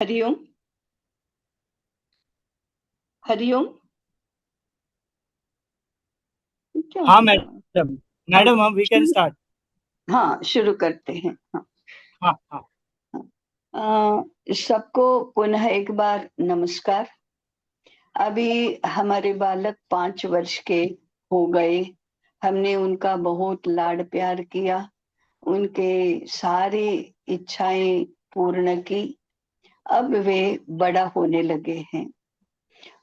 हरिओम। हरिओम। क्या हाँ हो रहा है? मैडम। हाँ, मैडम हम वी कैन शुरू। स्टार्ट। हाँ, शुरू करते हैं। हाँ। हाँ हाँ। सबको पुनः एक बार नमस्कार। अभी हमारे बालक 5 वर्ष के हो गए। हमने उनका बहुत लाड प्यार किया, उनके सारी इच्छाएं पूर्ण की। अब वे बड़ा होने लगे हैं।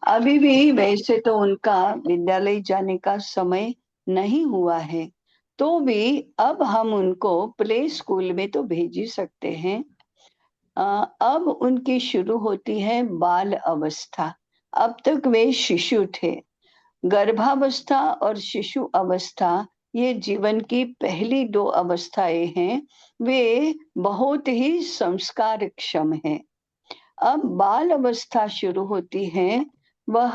अभी भी वैसे तो उनका विद्यालय जाने का समय नहीं हुआ है, तो भी अब हम उनको प्ले स्कूल में तो भेज ही सकते हैं। अब उनकी शुरू होती है बाल अवस्था। अब तक वे शिशु थे। गर्भावस्था और शिशु अवस्था, ये जीवन की पहली दो अवस्थाएं हैं। वे बहुत ही संस्कारक्षम हैं। अब बाल अवस्था शुरू होती है, वह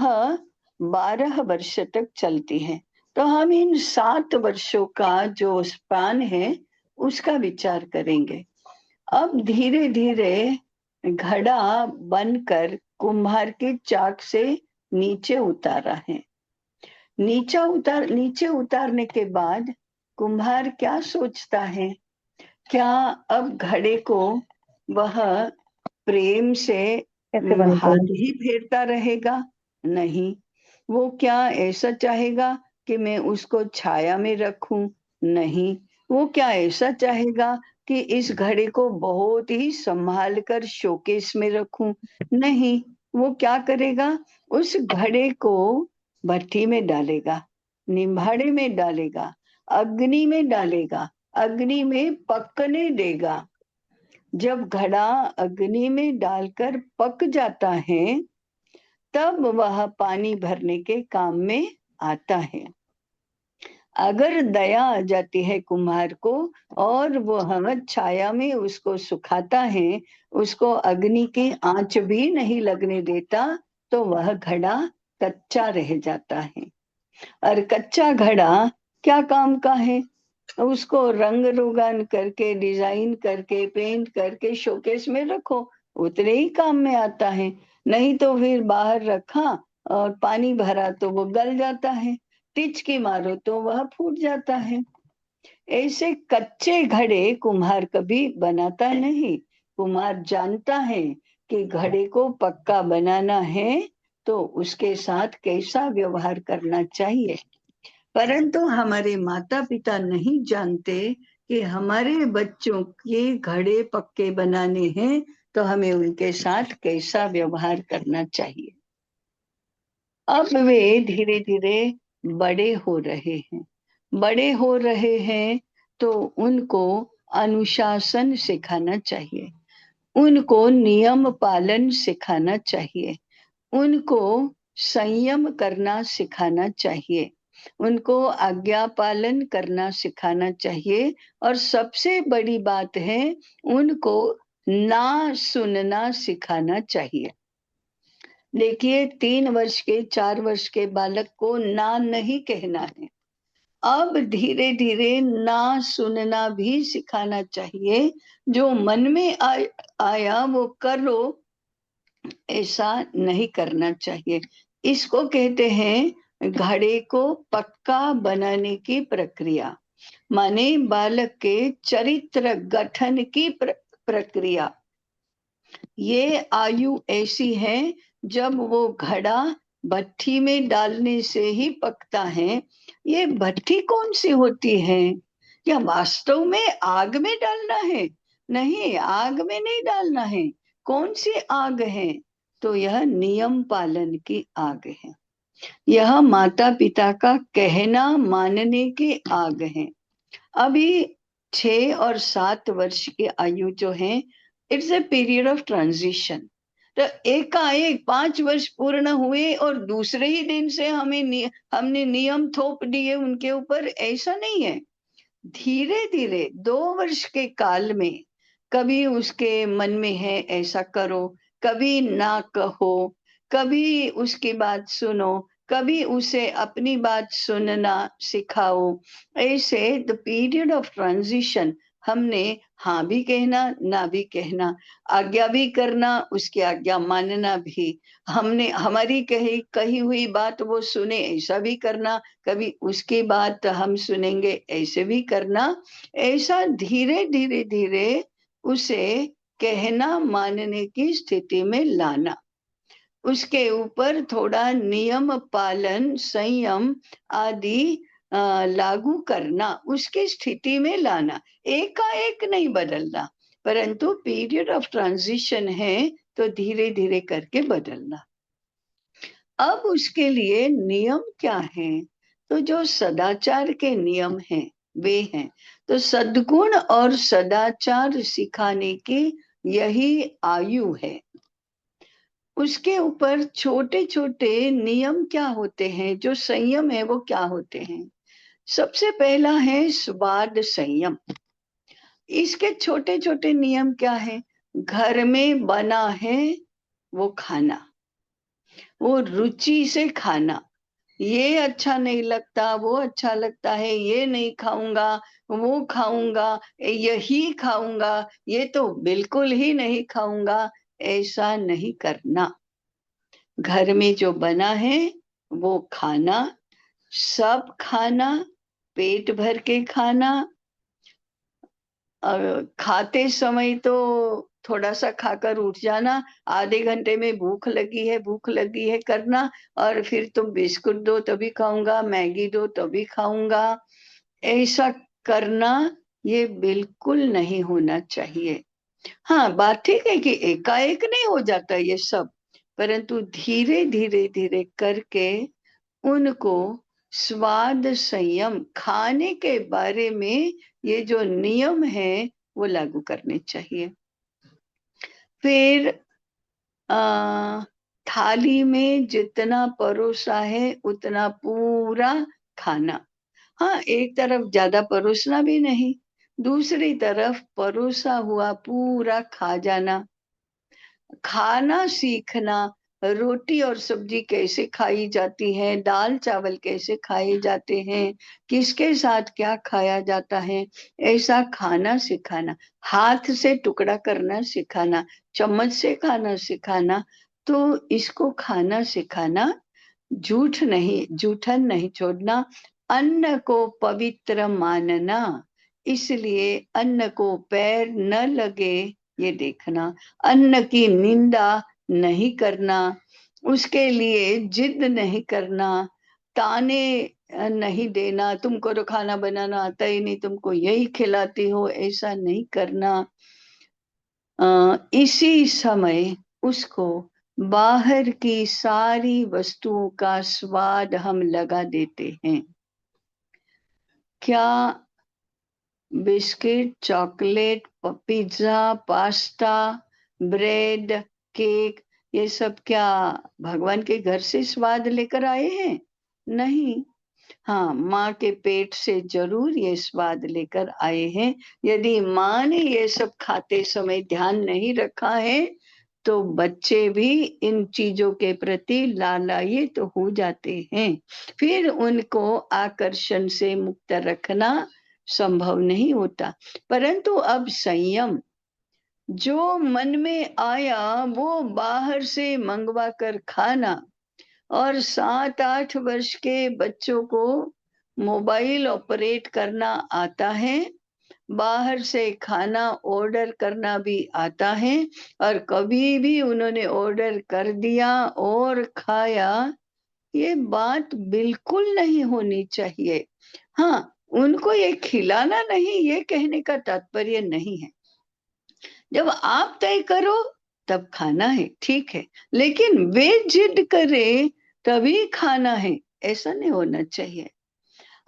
12 वर्ष तक चलती है। तो हम इन 7 वर्षों का जो स्पान है, उसका विचार करेंगे। अब धीरे धीरे घड़ा बनकर कुम्हार के चाक से नीचे उतारा है। नीचे उतारने के बाद कुम्हार क्या सोचता है? क्या अब घड़े को वह प्रेम से कैसे बंद हाथ करूं? ही फेरता रहेगा? नहीं। वो क्या ऐसा चाहेगा कि मैं उसको छाया में रखूं? नहीं। वो क्या ऐसा चाहेगा कि इस घड़े को बहुत ही संभाल कर शोकेस में रखूं? नहीं। वो क्या करेगा? उस घड़े को भट्ठी में डालेगा, निभाड़े में डालेगा, अग्नि में डालेगा, अग्नि में पकने देगा। जब घड़ा अग्नि में डालकर पक जाता है, तब वह पानी भरने के काम में आता है। अगर दया आ जाती है कुम्हार को और वह छाया में उसको सुखाता है, उसको अग्नि की आंच भी नहीं लगने देता, तो वह घड़ा कच्चा रह जाता है। और कच्चा घड़ा क्या काम का है? उसको रंग रोगान करके, डिजाइन करके, पेंट करके शोकेस में रखो, उतने ही काम में आता है। नहीं तो फिर बाहर रखा और पानी भरा तो वो गल जाता है, टिचकी मारो तो वह फूट जाता है। ऐसे कच्चे घड़े कुम्हार कभी बनाता नहीं। कुम्हार जानता है कि घड़े को पक्का बनाना है, तो उसके साथ कैसा व्यवहार करना चाहिए। परंतु हमारे माता पिता नहीं जानते कि हमारे बच्चों के घड़े पक्के बनाने हैं, तो हमें उनके साथ कैसा व्यवहार करना चाहिए। अब वे धीरे धीरे बड़े हो रहे हैं। बड़े हो रहे हैं, तो उनको अनुशासन सिखाना चाहिए, उनको नियम पालन सिखाना चाहिए, उनको संयम करना सिखाना चाहिए, उनको आज्ञा पालन करना सिखाना चाहिए। और सबसे बड़ी बात है, उनको ना सुनना सिखाना चाहिए। देखिए, 3 वर्ष के 4 वर्ष के बालक को ना नहीं कहना है। अब धीरे धीरे ना सुनना भी सिखाना चाहिए। जो मन में आया वो करो, ऐसा नहीं करना चाहिए। इसको कहते हैं घड़े को पक्का बनाने की प्रक्रिया, माने बालक के चरित्र गठन की प्रक्रिया। ये आयु ऐसी है जब वो घड़ा भट्ठी में डालने से ही पकता है। ये भट्ठी कौन सी होती है? क्या वास्तव में आग में डालना है? नहीं, आग में नहीं डालना है। कौन सी आग है? तो यह नियम पालन की आग है। यह माता पिता का कहना मानने की आग है। अभी 6 और 7 वर्ष की आयु जो है, it's a period of transition. तो एकाएक 5 वर्ष पूर्ण हुए और दूसरे ही दिन से हमने नियम थोप दिए उनके ऊपर, ऐसा नहीं है। धीरे धीरे 2 वर्ष के काल में कभी उसके मन में है ऐसा करो, कभी ना कहो, कभी उसकी बात सुनो, कभी उसे अपनी बात सुनना सिखाओ। ऐसे द पीरियड ऑफ ट्रांजिशन हमने हाँ भी कहना, ना भी कहना, आज्ञा भी करना, उसकी आज्ञा मानना भी। हमने हमारी कही कही हुई बात वो सुने, ऐसा भी करना। कभी उसकी बात हम सुनेंगे, ऐसे भी करना। ऐसा धीरे धीरे धीरे उसे कहना मानने की स्थिति में लाना। उसके ऊपर थोड़ा नियम पालन, संयम आदि लागू करना, उसकी स्थिति में लाना। एकाएक नहीं बदलना, परंतु पीरियड ऑफ ट्रांजिशन है तो धीरे धीरे करके बदलना। अब उसके लिए नियम क्या है? तो जो सदाचार के नियम हैं वे हैं। तो सद्गुण और सदाचार सिखाने की यही आयु है। उसके ऊपर छोटे छोटे नियम क्या होते हैं, जो संयम है वो क्या होते हैं? सबसे पहला है स्वाद संयम। इसके छोटे छोटे नियम क्या है? घर में बना है वो खाना, वो रुचि से खाना। ये अच्छा नहीं लगता, वो अच्छा लगता है, ये नहीं खाऊंगा, वो खाऊंगा, यही खाऊंगा, ये तो बिल्कुल ही नहीं खाऊंगा, ऐसा नहीं करना। घर में जो बना है वो खाना, सब खाना, पेट भर के खाना। खाते समय तो थोड़ा सा खाकर उठ जाना, आधे घंटे में भूख लगी है, भूख लगी है करना, और फिर तुम बिस्कुट दो तभी खाऊंगा, मैगी दो तभी खाऊंगा, ऐसा करना ये बिल्कुल नहीं होना चाहिए। हाँ, बात ठीक है कि एकाएक नहीं हो जाता ये सब, परंतु धीरे धीरे धीरे करके उनको स्वाद संयम, खाने के बारे में ये जो नियम है वो लागू करने चाहिए। फिर थाली में जितना परोसा है उतना पूरा खाना। हाँ, एक तरफ ज्यादा परोसना भी नहीं, दूसरी तरफ परोसा हुआ पूरा खा जाना। खाना सीखना, रोटी और सब्जी कैसे खाई जाती है, दाल चावल कैसे खाए जाते हैं, किसके साथ क्या खाया जाता है, ऐसा खाना सिखाना। हाथ से टुकड़ा करना सिखाना, चम्मच से खाना सिखाना। तो इसको खाना सिखाना, झूठ नहीं, जूठन नहीं छोड़ना। अन्न को पवित्र मानना, इसलिए अन्न को पैर न लगे ये देखना। अन्न की निंदा नहीं करना, उसके लिए जिद नहीं करना, ताने नहीं देना, तुमको तो खाना बनाना आता ही नहीं, तुमको यही खिलाती हो, ऐसा नहीं करना। इसी समय उसको बाहर की सारी वस्तुओं का स्वाद हम लगा देते हैं। क्या biscuit, chocolate, pizza, pasta, bread, cake, ये सब क्या भगवान के घर से स्वाद लेकर आए हैं? नहीं। हाँ, माँ के पेट से जरूर ये स्वाद लेकर आए हैं। यदि माँ ने ये सब खाते समय ध्यान नहीं रखा है तो बच्चे भी इन चीजों के प्रति लालायित हो जाते हैं। फिर उनको आकर्षण से मुक्त रखना संभव नहीं होता। परंतु अब संयम, जो मन में आया वो बाहर से मंगवा कर खाना, और 7-8 वर्ष के बच्चों को मोबाइल ऑपरेट करना आता है, बाहर से खाना ऑर्डर करना भी आता है, और कभी भी उन्होंने ऑर्डर कर दिया और खाया, ये बात बिल्कुल नहीं होनी चाहिए। हाँ, उनको ये खिलाना नहीं, ये कहने का तात्पर्य नहीं है। जब आप तय करो तब खाना है, ठीक है, लेकिन वे जिद करे तभी खाना है, ऐसा नहीं होना चाहिए।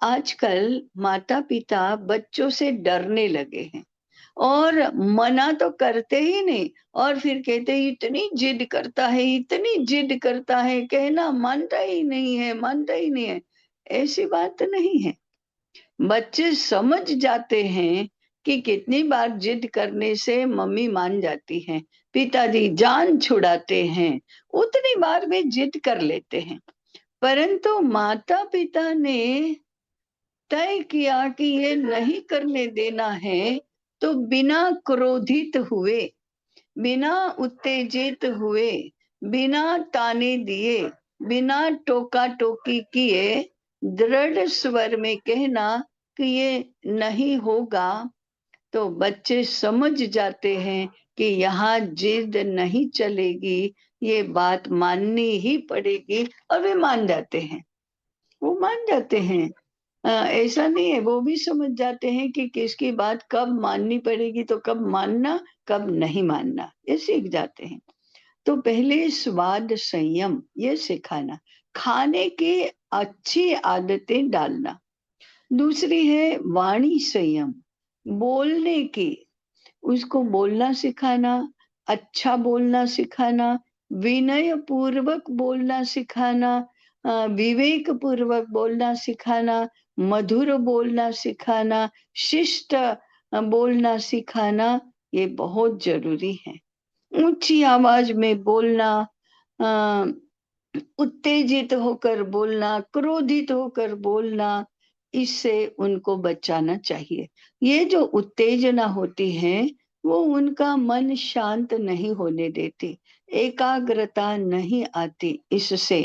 आजकल माता पिता बच्चों से डरने लगे हैं और मना तो करते ही नहीं, और फिर कहते इतनी जिद करता है, इतनी जिद करता है, कहना मानता ही नहीं है, मानता ही नहीं है। ऐसी बात नहीं है। बच्चे समझ जाते हैं कि कितनी बार जिद करने से मम्मी मान जाती है, पिताजी जान छुड़ाते हैं, उतनी बार वे जिद कर लेते हैं। परंतु माता पिता ने तय किया कि ये नहीं करने देना है, तो बिना क्रोधित हुए, बिना उत्तेजित हुए, बिना ताने दिए, बिना टोका टोकी किए दृढ़ स्वर में कहना कि ये नहीं होगा, तो बच्चे समझ जाते हैं कि यहाँ जिद नहीं चलेगी, ये बात माननी ही पड़ेगी, और वे मान जाते हैं। वो मान जाते हैं। ऐसा नहीं है, वो भी समझ जाते हैं कि किसकी बात कब माननी पड़ेगी, तो कब मानना, कब नहीं मानना, ये सीख जाते हैं। तो पहले स्वाद संयम ये सिखाना, खाने की अच्छी आदतें डालना। दूसरी है वाणी संयम, बोलने की, उसको बोलना सिखाना, अच्छा बोलना सिखाना, विनय पूर्वक बोलना सिखाना, विवेक पूर्वक बोलना सिखाना, मधुर बोलना सिखाना, शिष्ट बोलना सिखाना, ये बहुत जरूरी है। ऊंची आवाज में बोलना, उत्तेजित होकर बोलना, क्रोधित होकर बोलना, इससे उनको बचाना चाहिए। ये जो उत्तेजना होती है वो उनका मन शांत नहीं होने देती, एकाग्रता नहीं आती। इससे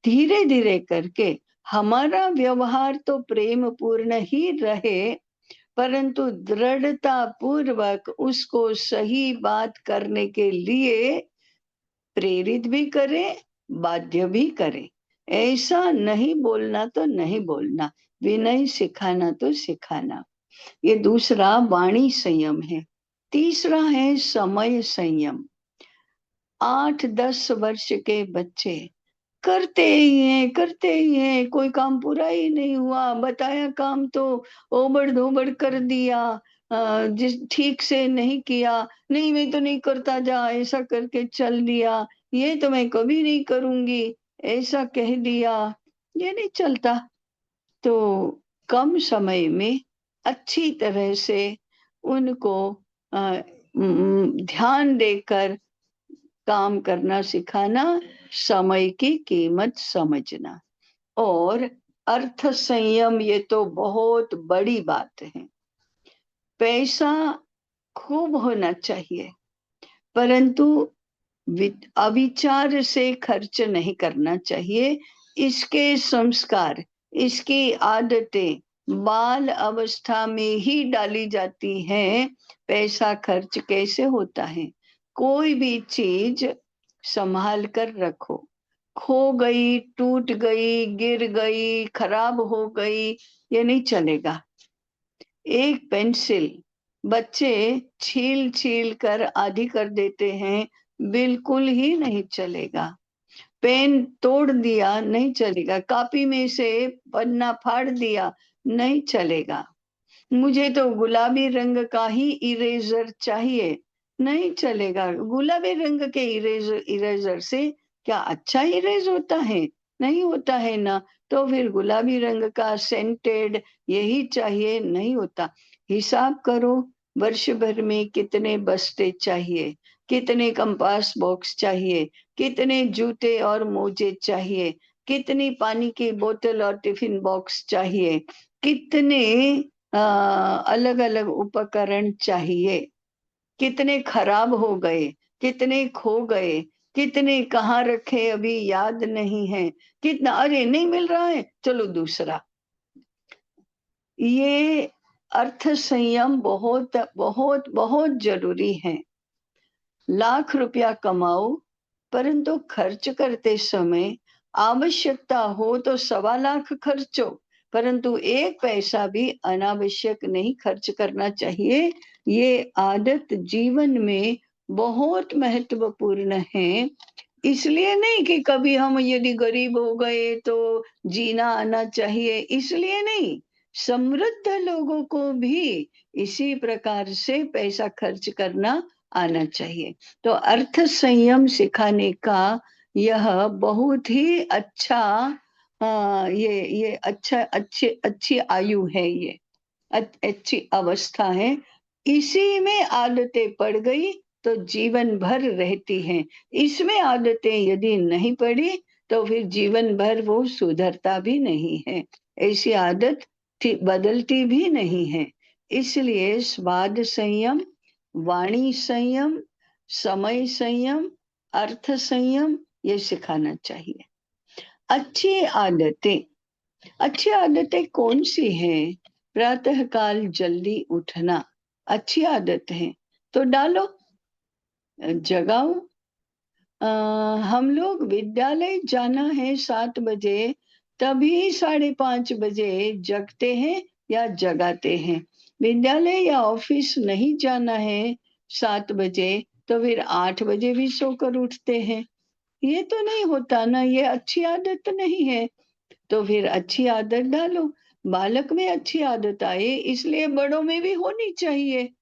धीरे धीरे करके हमारा व्यवहार तो प्रेम पूर्ण ही रहे, परंतु दृढ़ता पूर्वक उसको सही बात करने के लिए प्रेरित भी करे, बाध्य भी करे। ऐसा नहीं बोलना तो नहीं बोलना, विनय सिखाना तो सिखाना। ये दूसरा वाणी संयम है। तीसरा है समय संयम। 8-10 वर्ष के बच्चे करते ही हैं, कोई काम पूरा ही नहीं हुआ, बताया काम तो ओबड़ धोबड़ कर दिया, जिस ठीक से नहीं किया, नहीं मैं तो नहीं करता, जा ऐसा करके चल दिया, ये तो मैं कभी नहीं करूंगी, ऐसा कह दिया, ये नहीं चलता। तो कम समय में अच्छी तरह से उनको ध्यान देकर काम करना सिखाना, समय की कीमत समझना। और अर्थ संयम, ये तो बहुत बड़ी बात है। पैसा खूब होना चाहिए, परंतु अविचार से खर्च नहीं करना चाहिए। इसके संस्कार, इसकी आदतें बाल अवस्था में ही डाली जाती हैं। पैसा खर्च कैसे होता है? कोई भी चीज संभाल कर रखो, खो गई, टूट गई, गिर गई, खराब हो गई, ये नहीं चलेगा। एक पेंसिल बच्चे छील छील कर आधी कर देते हैं, बिल्कुल ही नहीं चलेगा। पेन तोड़ दिया, नहीं चलेगा। कॉपी में से पन्ना फाड़ दिया, नहीं चलेगा। मुझे तो गुलाबी रंग का ही इरेजर चाहिए, नहीं चलेगा। गुलाबी रंग के इरेजर से क्या अच्छा इरेज होता है? नहीं होता है ना। तो फिर गुलाबी रंग का सेंटेड यही चाहिए, नहीं होता। हिसाब करो, वर्ष भर में कितने बस्ते चाहिए, कितने कंपास बॉक्स चाहिए, कितने जूते और मोजे चाहिए, कितनी पानी की बोतल और टिफिन बॉक्स चाहिए, कितने अलग अलग उपकरण चाहिए, कितने खराब हो गए, कितने खो गए, कितने कहाँ रखे अभी याद नहीं है, कितना अरे नहीं मिल रहा है, चलो दूसरा। ये अर्थ संयम बहुत बहुत बहुत जरूरी है। लाख रुपया कमाओ, परंतु खर्च करते समय आवश्यकता हो तो 1.25 लाख खर्चो, परंतु एक पैसा भी अनावश्यक नहीं खर्च करना चाहिए। ये आदत जीवन में बहुत महत्वपूर्ण है। इसलिए नहीं कि कभी हम यदि गरीब हो गए तो जीना आना चाहिए, इसलिए नहीं। समृद्ध लोगों को भी इसी प्रकार से पैसा खर्च करना आना चाहिए। तो अर्थ संयम सिखाने का यह बहुत ही अच्छा, ये अच्छा अच्छी आयु है, ये अच्छी अवस्था है। इसी में आदतें पड़ गई तो जीवन भर रहती हैं। इसमें आदतें यदि नहीं पड़ी तो फिर जीवन भर वो सुधरता भी नहीं है, ऐसी आदत बदलती भी नहीं है। इसलिए स्वाद संयम, वाणी संयम, समय संयम, अर्थ संयम ये सिखाना चाहिए। अच्छी आदतें, अच्छी आदतें कौन सी हैं? प्रातःकाल जल्दी उठना अच्छी आदत है, तो डालो, जगाओ। हम लोग विद्यालय जाना है 7 बजे, तभी 5:30 बजे जगते हैं या जगाते हैं। विद्यालय या ऑफिस नहीं जाना है 7 बजे, तो फिर 8 बजे भी सोकर उठते हैं। ये तो नहीं होता ना, ये अच्छी आदत नहीं है। तो फिर अच्छी आदत डालो। बालक में अच्छी आदत आए, इसलिए बड़ों में भी होनी चाहिए।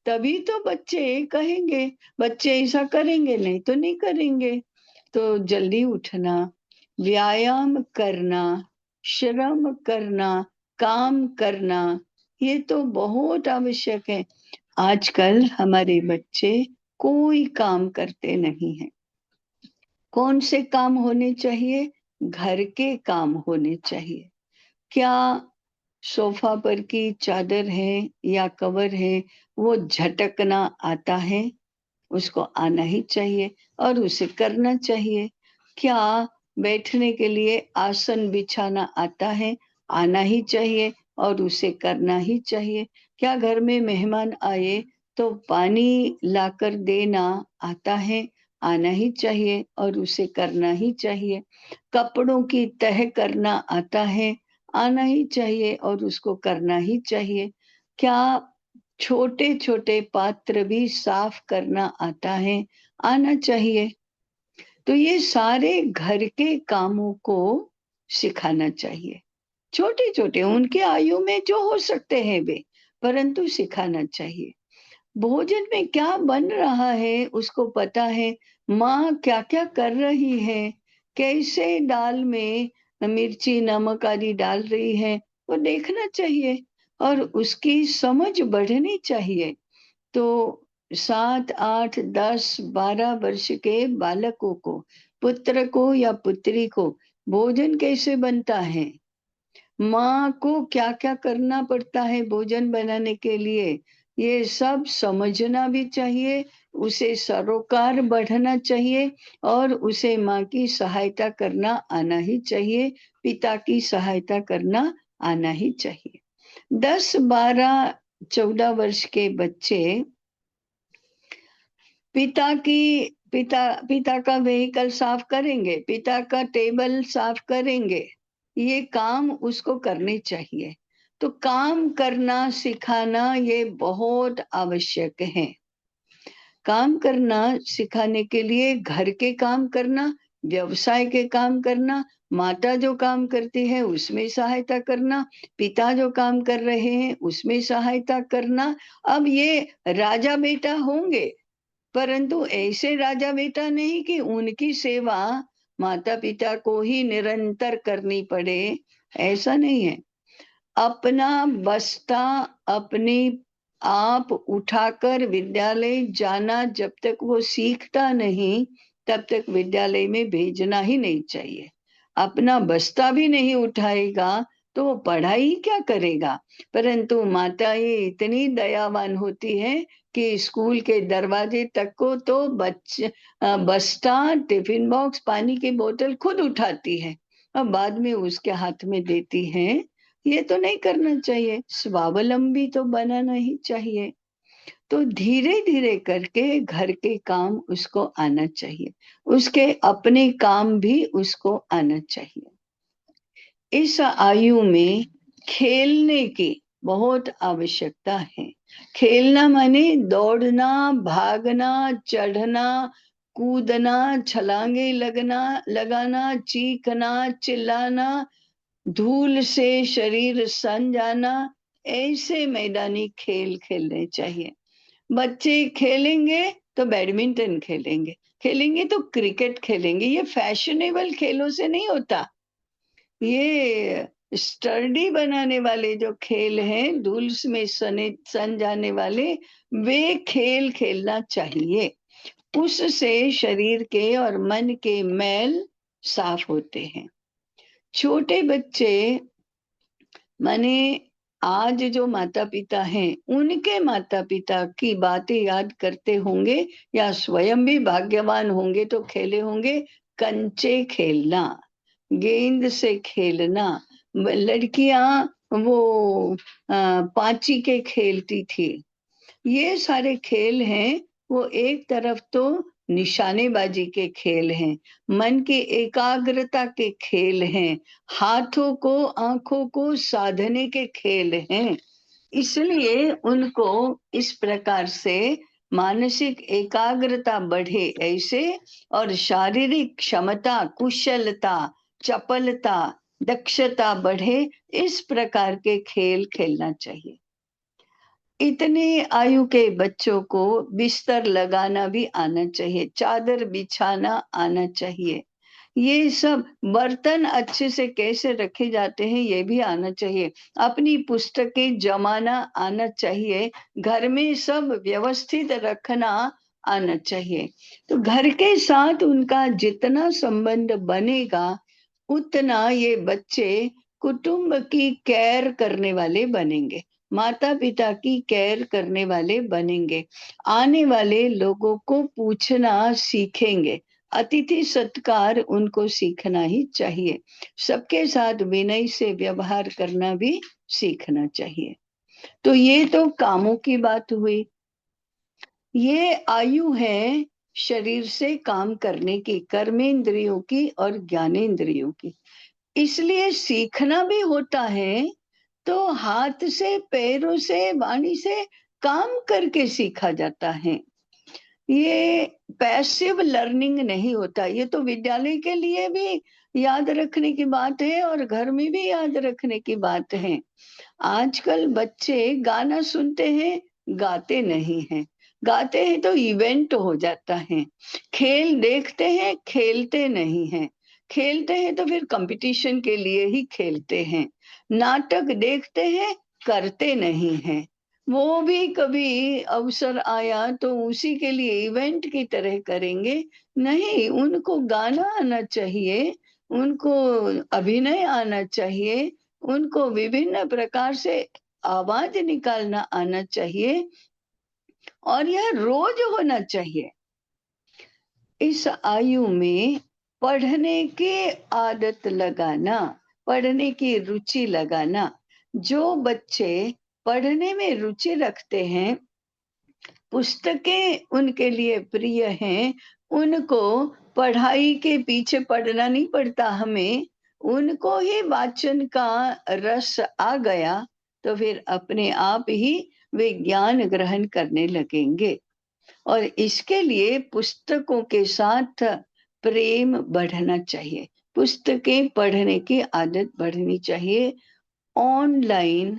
तभी तो बच्चे कहेंगे, बच्चे ऐसा करेंगे नहीं तो नहीं करेंगे। तो जल्दी उठना, व्यायाम करना, श्रम करना, काम करना, ये तो बहुत आवश्यक है। आजकल हमारे बच्चे कोई काम करते नहीं हैं। कौन से काम होने चाहिए? घर के काम होने चाहिए। क्या सोफा पर की चादर है या कवर है, वो झटकना आता है? उसको आना ही चाहिए और उसे करना चाहिए। क्या बैठने के लिए आसन बिछाना आता है? आना ही चाहिए और उसे करना ही चाहिए। क्या घर में मेहमान आए तो पानी लाकर देना आता है? आना ही चाहिए और उसे करना ही चाहिए। कपड़ों की तह करना आता है? आना ही चाहिए और उसको करना ही चाहिए। क्या छोटे छोटे पात्र भी साफ करना आता है? आना चाहिए। तो ये सारे घर के कामों को सिखाना चाहिए। छोटे छोटे उनके आयु में जो हो सकते हैं वे, परंतु सिखाना चाहिए। भोजन में क्या बन रहा है उसको पता है। माँ क्या क्या कर रही है, कैसे दाल में मिर्ची नमक आदि डाल रही है, वो देखना चाहिए और उसकी समझ बढ़नी चाहिए। तो 7, 8, 10, 12 वर्ष के बालकों को, पुत्र को या पुत्री को भोजन कैसे बनता है, माँ को क्या क्या करना पड़ता है भोजन बनाने के लिए, ये सब समझना भी चाहिए। उसे सरोकार बढ़ना चाहिए और उसे माँ की सहायता करना आना ही चाहिए, पिता की सहायता करना आना ही चाहिए। 10, 12, 14 वर्ष के बच्चे पिता का व्हीकल साफ करेंगे, पिता का टेबल साफ करेंगे, ये काम उसको करने चाहिए। तो काम करना सिखाना ये बहुत आवश्यक है। काम करना सिखाने के लिए घर के काम करना, व्यवसाय के काम करना, माता जो काम करती है उसमें सहायता करना, पिता जो काम कर रहे हैं उसमें सहायता करना। अब ये राजा बेटा होंगे, परंतु ऐसे राजा बेटा नहीं कि उनकी सेवा माता पिता को ही निरंतर करनी पड़े, ऐसा नहीं है। अपना बस्ता अपने आप उठाकर विद्यालय जाना जब तक वो सीखता नहीं, तब तक विद्यालय में भेजना ही नहीं चाहिए। अपना बस्ता भी नहीं उठाएगा तो वो पढ़ाई क्या करेगा? परंतु माताएं इतनी दयावान होती है कि स्कूल के दरवाजे तक को तो बस्ता, टिफिन बॉक्स, पानी की बोतल खुद उठाती है और बाद में उसके हाथ में देती है। ये तो नहीं करना चाहिए, स्वावलंबी तो बनाना ही चाहिए। तो धीरे धीरे करके घर के काम उसको आना चाहिए, उसके अपने काम भी उसको आना चाहिए। इस आयु में खेलने की बहुत आवश्यकता है। खेलना माने दौड़ना, भागना, चढ़ना, कूदना, छलांगे लगाना, चीखना, चिल्लाना, धूल से शरीर सन जाना, ऐसे मैदानी खेल खेलने चाहिए। बच्चे खेलेंगे तो बैडमिंटन खेलेंगे, खेलेंगे तो क्रिकेट खेलेंगे। ये फैशनेबल खेलों से नहीं होता। ये स्टर्डी बनाने वाले जो खेल हैं, धूल में सन जाने वाले, वे खेल खेलना चाहिए। उससे शरीर के और मन के मैल साफ होते हैं। छोटे बच्चे माने आज जो माता पिता हैं उनके माता पिता की बातें याद करते होंगे या स्वयं भी भाग्यवान होंगे तो खेले होंगे कंचे खेलना, गेंद से खेलना। लड़कियां वो पांची के खेलती थी। ये सारे खेल हैं, वो एक तरफ तो निशानेबाजी के खेल हैं, मन की एकाग्रता के खेल हैं, हाथों को आंखों को साधने के खेल हैं। इसलिए उनको इस प्रकार से मानसिक एकाग्रता बढ़े ऐसे, और शारीरिक क्षमता, कुशलता, चपलता, दक्षता बढ़े, इस प्रकार के खेल खेलना चाहिए। इतने आयु के बच्चों को बिस्तर लगाना भी आना चाहिए, चादर बिछाना आना चाहिए, ये सब बर्तन अच्छे से कैसे रखे जाते हैं ये भी आना चाहिए, अपनी पुस्तकें जमाना आना चाहिए, घर में सब व्यवस्थित रखना आना चाहिए। तो घर के साथ उनका जितना संबंध बनेगा उतना ये बच्चे कुटुंब की केयर करने वाले बनेंगे, माता पिता की केयर करने वाले बनेंगे, आने वाले लोगों को पूछना सीखेंगे, अतिथि सत्कार उनको सीखना ही चाहिए, सबके साथ विनय से व्यवहार करना भी सीखना चाहिए। तो ये तो कामों की बात हुई। ये आयु है शरीर से काम करने की, कर्मेंद्रियों की और ज्ञानेंद्रियों की। इसलिए सीखना भी होता है तो हाथ से, पैरों से, वाणी से काम करके सीखा जाता है। ये पैसिव लर्निंग नहीं होता। ये तो विद्यालय के लिए भी याद रखने की बात है और घर में भी याद रखने की बात है। आजकल बच्चे गाना सुनते हैं, गाते नहीं हैं, गाते हैं तो इवेंट हो जाता है, खेल देखते हैं, खेलते नहीं हैं, खेलते हैं तो फिर कंपटीशन के लिए ही खेलते हैं, नाटक देखते हैं, करते नहीं हैं, वो भी कभी अवसर आया तो उसी के लिए इवेंट की तरह करेंगे। नहीं, उनको गाना आना चाहिए, उनको अभिनय आना चाहिए, उनको विभिन्न प्रकार से आवाज निकालना आना चाहिए, और यह रोज होना चाहिए। इस आयु में पढ़ने की आदत लगाना, पढ़ने की रुचि लगाना, जो बच्चे पढ़ने में रुचि रखते हैं, पुस्तकें उनके लिए प्रिय हैं, उनको पढ़ाई के पीछे पढ़ना नहीं पड़ता हमें, उनको ही वाचन का रस आ गया तो फिर अपने आप ही वे ज्ञान ग्रहण करने लगेंगे। और इसके लिए पुस्तकों के साथ प्रेम बढ़ना चाहिए, पुस्तकें पढ़ने की आदत बढ़नी चाहिए। Online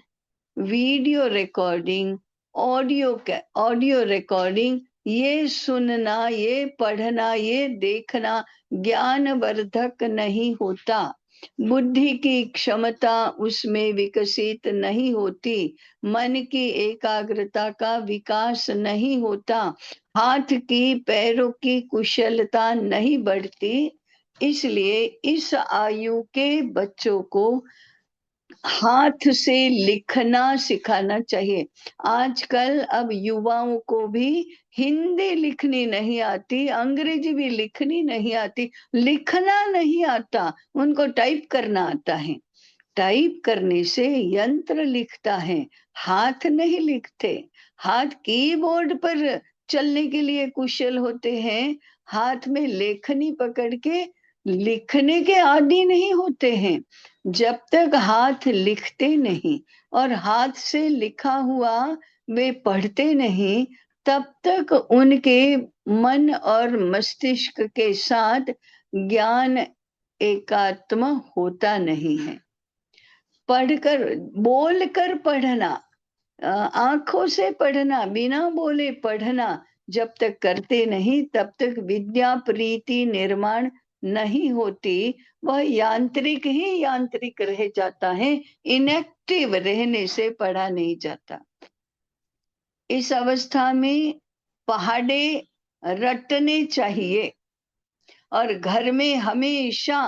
video recording, audio recording, ये सुनना, ये पढ़ना, ये देखना ज्ञानवर्धक नहीं होता, बुद्धि की क्षमता उसमें विकसित नहीं होती, मन की एकाग्रता का विकास नहीं होता, हाथ की पैरों की कुशलता नहीं बढ़ती। इसलिए इस आयु के बच्चों को हाथ से लिखना सिखाना चाहिए। आजकल अब युवाओं को भी हिंदी लिखनी नहीं आती, अंग्रेजी भी लिखनी नहीं आती, लिखना नहीं आता, उनको टाइप करना आता है। टाइप करने से यंत्र लिखता है, हाथ नहीं लिखते। हाथ कीबोर्ड पर चलने के लिए कुशल होते हैं, हाथ में लेखनी पकड़ के लिखने के आदी नहीं होते हैं। जब तक हाथ लिखते नहीं और हाथ से लिखा हुआ वे पढ़ते नहीं, तब तक उनके मन और मस्तिष्क के साथ ज्ञान एकात्म होता नहीं है। पढ़कर, बोलकर पढ़ना, आंखों से पढ़ना, बिना बोले पढ़ना जब तक करते नहीं तब तक विद्या प्रीति निर्माण नहीं होती, वह यांत्रिक ही यांत्रिक रह जाता है, इनएक्टिव रहने से पढ़ा नहीं जाता। इस अवस्था में पहाड़े रटने चाहिए और घर में हमेशा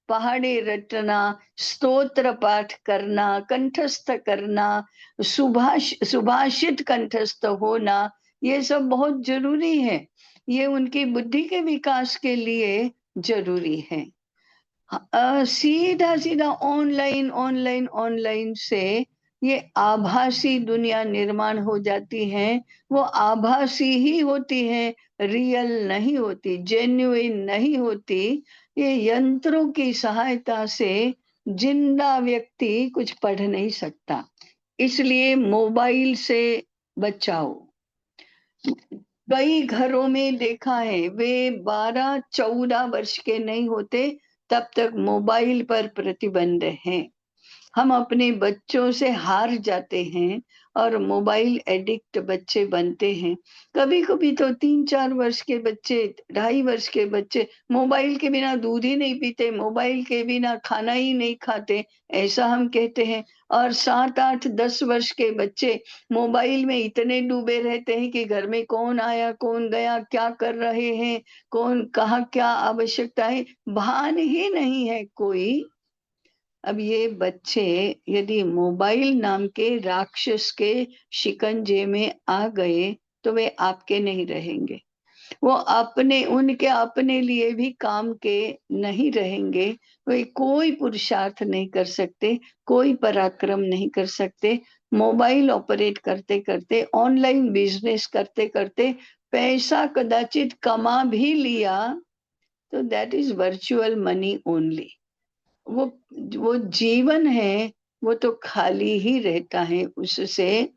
पहाड़े रटना, स्तोत्र पाठ करना, कंठस्थ करना, सुभाषित कंठस्थ होना, ये सब बहुत जरूरी है। ये उनकी बुद्धि के विकास के लिए जरूरी है। सीधा सीधा ऑनलाइन ऑनलाइन ऑनलाइन से ये आभासी दुनिया निर्माण हो जाती है। वो आभासी ही होती है, रियल नहीं होती, जेन्युइन नहीं होती। ये यंत्रों की सहायता से जिंदा व्यक्ति कुछ पढ़ नहीं सकता। इसलिए मोबाइल से बचाओ। कई घरों में देखा है, वे 12-14 वर्ष के नहीं होते तब तक मोबाइल पर प्रतिबंध है। हम अपने बच्चों से हार जाते हैं और मोबाइल एडिक्ट बच्चे बनते हैं। कभी कभी तो 3-4 वर्ष के बच्चे, 2.5 वर्ष के बच्चे मोबाइल के बिना दूध ही नहीं पीते, मोबाइल के बिना खाना ही नहीं खाते, ऐसा हम कहते हैं। और 7-8-10 वर्ष के बच्चे मोबाइल में इतने डूबे रहते हैं कि घर में कौन आया कौन गया, क्या कर रहे हैं, कौन कहाँ, क्या आवश्यकता है, भान ही नहीं है कोई। अब ये बच्चे यदि मोबाइल नाम के राक्षस के शिकंजे में आ गए तो वे आपके नहीं रहेंगे। वो अपने, उनके अपने लिए भी काम के नहीं रहेंगे। वे कोई पुरुषार्थ नहीं कर सकते, कोई पराक्रम नहीं कर सकते। मोबाइल ऑपरेट करते करते, ऑनलाइन बिजनेस करते करते पैसा कदाचित कमा भी लिया तो that is virtual money only. वो वो जीवन है, वो तो खाली ही रहता है। उससे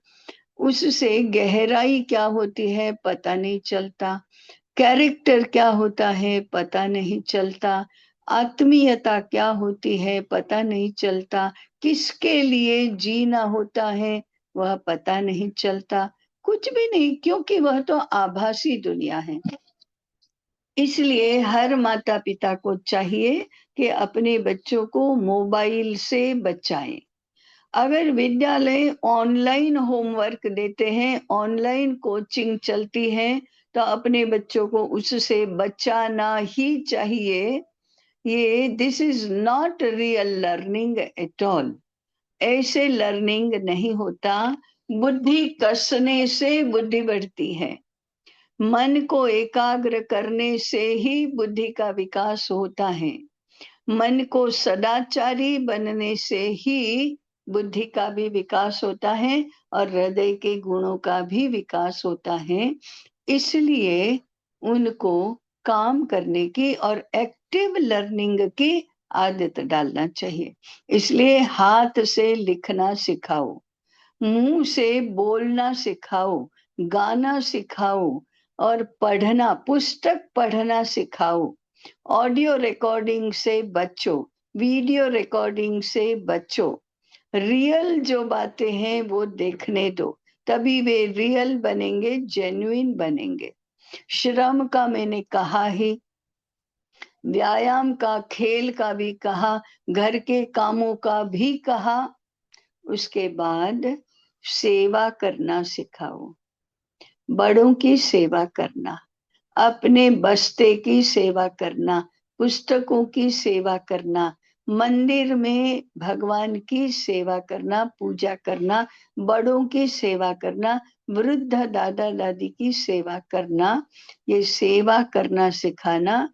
उससे गहराई क्या होती है पता नहीं चलता, कैरेक्टर क्या होता है पता नहीं चलता, आत्मीयता क्या होती है पता नहीं चलता, किसके लिए जीना होता है वह पता नहीं चलता, कुछ भी नहीं, क्योंकि वह तो आभासी दुनिया है। इसलिए हर माता पिता को चाहिए कि अपने बच्चों को मोबाइल से बचाएं। अगर विद्यालय ऑनलाइन होमवर्क देते हैं, ऑनलाइन कोचिंग चलती है, तो अपने बच्चों को उससे बचाना ही चाहिए। ये this is not real learning at all. ऐसे लर्निंग नहीं होता। बुद्धि कसने से बुद्धि बढ़ती है। मन को एकाग्र करने से ही बुद्धि का विकास होता है। मन को सदाचारी बनने से ही बुद्धि का भी विकास होता है और हृदय के गुणों का भी विकास होता है। इसलिए उनको काम करने की और एक्टिव लर्निंग की आदत डालना चाहिए। इसलिए हाथ से लिखना सिखाओ, मुंह से बोलना सिखाओ, गाना सिखाओ और पढ़ना, पुस्तक पढ़ना सिखाओ। ऑडियो रिकॉर्डिंग से बचो, वीडियो रिकॉर्डिंग से बचो। रियल जो बातें हैं वो देखने दो, तभी वे रियल बनेंगे, जेन्युइन बनेंगे। श्रम का मैंने कहा ही, व्यायाम का, खेल का भी कहा, घर के कामों का भी कहा। उसके बाद सेवा करना सिखाओ, बड़ों की सेवा करना, अपने बस्ते की सेवा करना, पुस्तकों की सेवा करना, मंदिर में भगवान की सेवा करना, पूजा करना, बड़ों की सेवा करना, वृद्ध दादा दादी की सेवा करना। ये सेवा करना सिखाना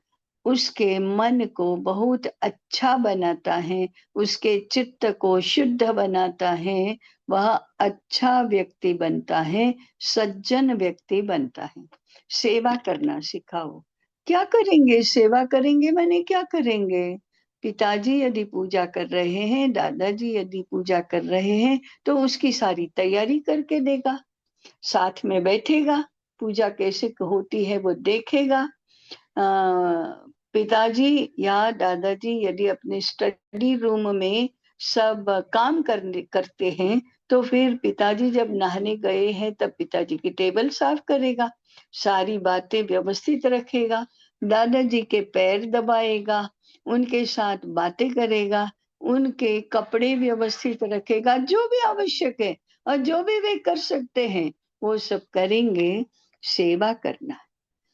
उसके मन को बहुत अच्छा बनाता है, उसके चित्त को शुद्ध बनाता है, वह अच्छा व्यक्ति बनता है, सज्जन व्यक्ति बनता है। सेवा करना सिखाओ। क्या करेंगे? सेवा करेंगे माने क्या करेंगे? पिताजी यदि पूजा कर रहे हैं, दादाजी यदि पूजा कर रहे हैं, तो उसकी सारी तैयारी करके देगा, साथ में बैठेगा, पूजा कैसे होती है वो देखेगा। पिताजी या दादाजी यदि अपने स्टडी रूम में सब काम करते हैं, तो फिर पिताजी जब नहाने गए हैं तब पिताजी की टेबल साफ करेगा, सारी बातें व्यवस्थित रखेगा, दादाजी के पैर दबाएगा, उनके साथ बातें करेगा, उनके कपड़े व्यवस्थित रखेगा, जो भी आवश्यक है और जो भी वे कर सकते हैं वो सब करेंगे। सेवा करना,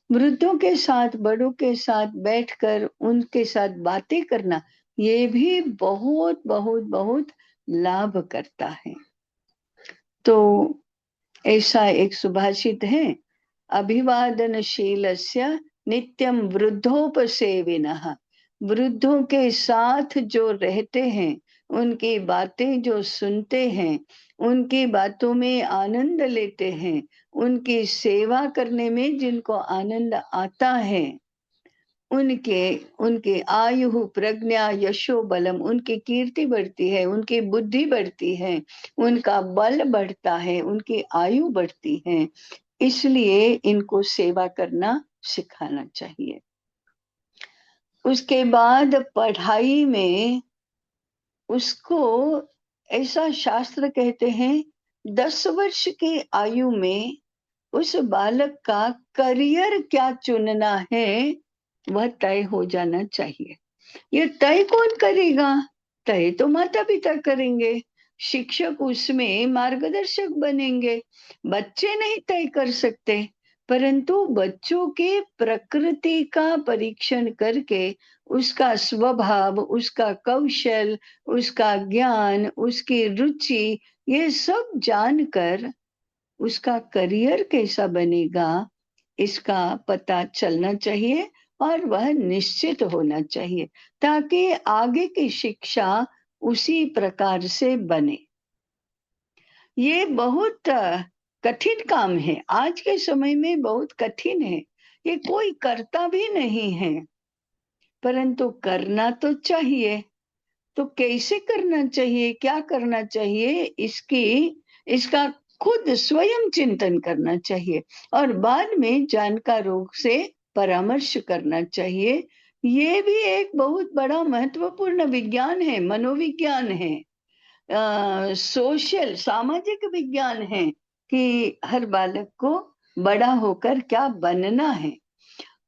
वृद्धों के साथ, बड़ों के साथ बैठकर उनके साथ बातें करना, ये भी बहुत बहुत बहुत लाभ करता है। तो ऐसा एक सुभाषित है, अभिवादनशीलस्य नित्यं वृद्धोपसेविनः। वृद्धों के साथ जो रहते हैं, उनकी बातें जो सुनते हैं, उनकी बातों में आनंद लेते हैं, उनकी सेवा करने में जिनको आनंद आता है, उनके उनके आयु प्रज्ञा यशो बलम, उनकी कीर्ति बढ़ती है, उनकी बुद्धि बढ़ती है, उनका बल बढ़ता है, उनकी आयु बढ़ती है। इसलिए इनको सेवा करना सिखाना चाहिए। उसके बाद पढ़ाई में उसको, ऐसा शास्त्र कहते हैं, 10 वर्ष की आयु में उस बालक का करियर क्या चुनना है वह तय हो जाना चाहिए। ये तय कौन करेगा? तय तो माता पिता करेंगे, शिक्षक उसमें मार्गदर्शक बनेंगे। बच्चे नहीं तय कर सकते, परंतु बच्चों के प्रकृति का परीक्षण करके उसका स्वभाव, उसका कौशल, उसका ज्ञान, उसकी रुचि, ये सब जानकर उसका करियर कैसा बनेगा इसका पता चलना चाहिए और वह निश्चित होना चाहिए, ताकि आगे की शिक्षा उसी प्रकार से बने। ये बहुत कठिन काम है, आज के समय में बहुत कठिन है, ये कोई करता भी नहीं है, परंतु करना तो चाहिए। तो कैसे करना चाहिए, क्या करना चाहिए, इसका खुद स्वयं चिंतन करना चाहिए और बाद में जानकारों से परामर्श करना चाहिए। ये भी एक बहुत बड़ा महत्वपूर्ण विज्ञान है, मनोविज्ञान है, सोशल सामाजिक विज्ञान है कि हर बालक को बड़ा होकर क्या बनना है।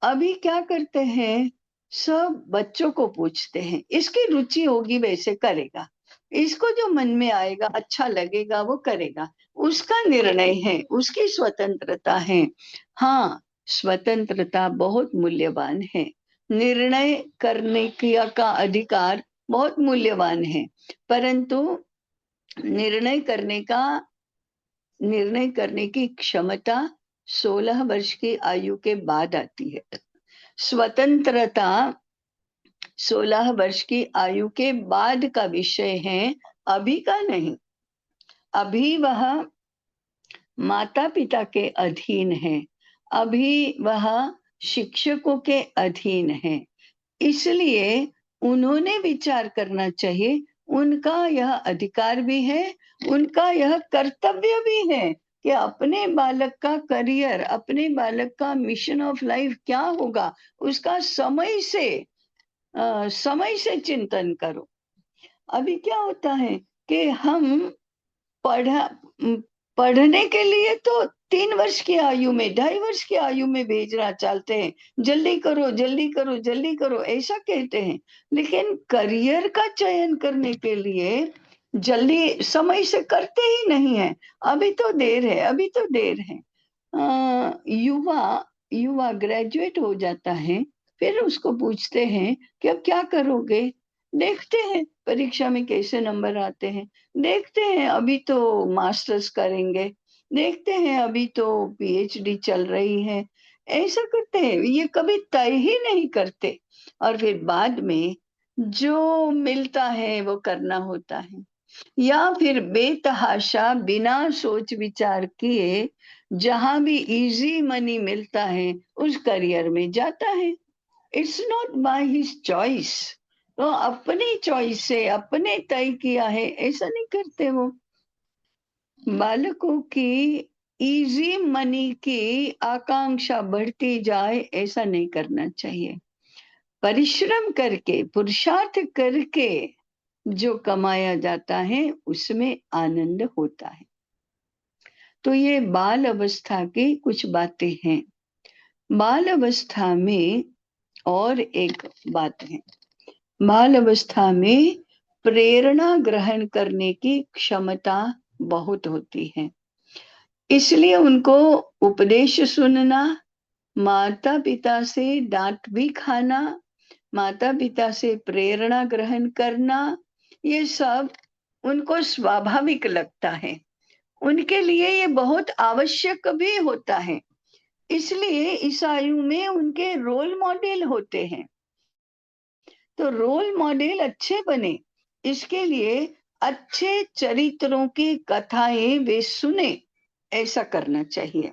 अभी क्या करते हैं, सब बच्चों को पूछते हैं, इसकी रुचि होगी वैसे करेगा, इसको जो मन में आएगा अच्छा लगेगा वो करेगा, उसका निर्णय है, उसकी स्वतंत्रता है। हाँ, स्वतंत्रता बहुत मूल्यवान है, निर्णय करने का अधिकार बहुत मूल्यवान है, परंतु निर्णय करने का निर्णय करने की क्षमता 16 वर्ष की आयु के बाद आती है। स्वतंत्रता 16 वर्ष की आयु के बाद का विषय है, अभी का नहीं। अभी वह माता पिता के अधीन है, अभी वह शिक्षकों के अधीन है। इसलिए उन्होंने विचार करना चाहिए, उनका यह अधिकार भी है, उनका यह कर्तव्य भी है कि अपने बालक का करियर, अपने बालक का मिशन ऑफ लाइफ क्या होगा, उसका समय से चिंतन करो। अभी क्या होता है कि हम पढ़ा पढ़ने के लिए तो 3 वर्ष की आयु में, 2.5 वर्ष की आयु में भेजना चाहते हैं, जल्दी करो जल्दी करो जल्दी करो ऐसा कहते हैं, लेकिन करियर का चयन करने के लिए जल्दी समय से करते ही नहीं है। अभी तो देर है, अभी तो देर है। युवा युवा ग्रेजुएट हो जाता है, फिर उसको पूछते हैं कि अब क्या करोगे, देखते हैं परीक्षा में कैसे नंबर आते हैं, देखते हैं अभी तो मास्टर्स करेंगे, देखते हैं अभी तो पीएचडी चल रही है, ऐसा करते हैं। ये कभी तय ही नहीं करते और फिर बाद में जो मिलता है वो करना होता है, या फिर बेतहाशा बिना सोच विचार किए जहां भी इजी मनी मिलता है उस करियर में जाता है। It's not by his choice, तो अपनी चॉइस से अपने तय किया है ऐसा नहीं करते वो। बालकों की इजी मनी की आकांक्षा बढ़ती जाए ऐसा नहीं करना चाहिए। परिश्रम करके, पुरुषार्थ करके जो कमाया जाता है उसमें आनंद होता है। तो ये बाल अवस्था की कुछ बातें हैं। बाल अवस्था में और एक बात है, बाल अवस्था में प्रेरणा ग्रहण करने की क्षमता बहुत होती है, इसलिए उनको उपदेश सुनना, माता पिता से डांट भी खाना, माता पिता से प्रेरणा ग्रहण करना, ये सब उनको स्वाभाविक लगता है, उनके लिए ये बहुत आवश्यक भी होता है। इसलिए इस आयु में उनके रोल मॉडल होते हैं। तो रोल मॉडल अच्छे बने, इसके लिए अच्छे चरित्रों की कथाएं वे सुने, ऐसा करना चाहिए।